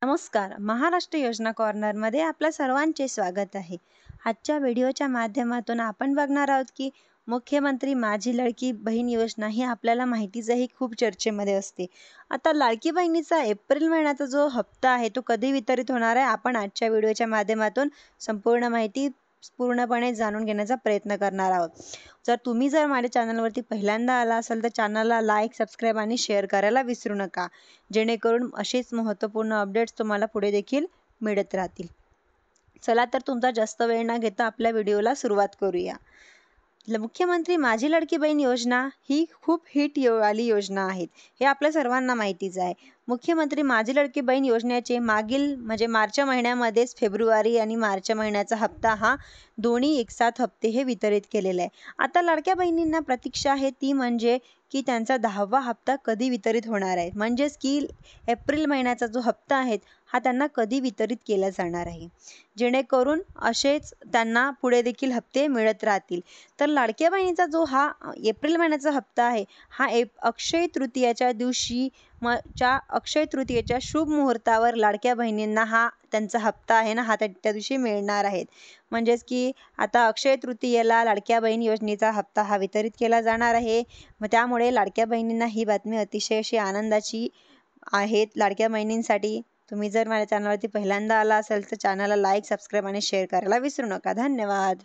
नमस्कार. महाराष्ट्र योजना कॉर्नरमध्ये आपल्या सर्वांचे स्वागत आहे. आजच्या व्हिडिओच्या माध्यमातून आपण बघणार आहोत की मुख्यमंत्री माझी लाडकी बहीण योजना ही आपल्याला माहितीच आहे, खूप चर्चेमध्ये असते. आता लाडकी बहिणीचा एप्रिल महिन्याचा जो हप्ता आहे तो कधी वितरित होणार आहे, आपण आजच्या व्हिडिओच्या माध्यमातून संपूर्ण माहिती पूर्णपणे जाणून घेण्याचा प्रयत्न करणार आहोत. जर माझ्या चॅनलवरती पहिल्यांदा आला असाल तर चॅनलला लाईक, सबस्क्राईब आणि शेअर करायला विसरू नका, जेणेकरून असेच महत्त्वपूर्ण अपडेट्स तुम्हाला पुढे देखील मिळत राहतील. चला तर तुमचा जास्त वेळ न घेता आपल्या व्हिडिओला सुरुवात करूया. मुख्यमंत्री माझी लाडकी बहीण योजना ही खूप वाली योजना आहे, हे आपल्या सर्वांना माहितीच आहे. मुख्यमंत्री माझी लाडकी बहीण योजनेचे मागील मार्च महिन्यामध्येच फेब्रुवारी आणि मार्च महिन्याचा हप्ता हा दोन्ही एकसाथ हप्ते हे वितरित केलेले आहे. आता लाडक्या बहिणींना प्रतीक्षा आहे ती म्हणजे की त्यांचा 10वा हप्ता कधी वितरित होणार आहे, म्हणजेच की एप्रिल महिन्याचा जो हप्ता आहे हा त्यांना कधी वितरित केला जाणार आहे, जेणेकरून असेच त्यांना पुढे देखील हप्ते मिळत राहतील. तर लाडक्या बहिणीचा जो हा एप्रिल महिन्याचा हप्ता आहे हा अक्षय तृतीयाच्या दिवशी अक्षय तृतीयेच्या शुभ मुहूर्तावर लाडक्या बहिणींना हा त्यांचा हप्ता आहे ना, हा त्या दिवशी मिळणार आहे. म्हणजेच की आता अक्षय तृतीयेला लाडक्या बहीण योजनेचा हप्ता हा वितरित केला जाणार आहे. मग त्यामुळे लाडक्या बहिणींना ही बातमी अतिशय अशी आनंदाची आहे. लाडक्या बहिणींसाठी तुम्ही जर माझ्या चॅनलवरती पहिल्यांदा आला असेल तर चॅनलला लाईक, सबस्क्राईब आणि शेअर करायला विसरू नका. धन्यवाद.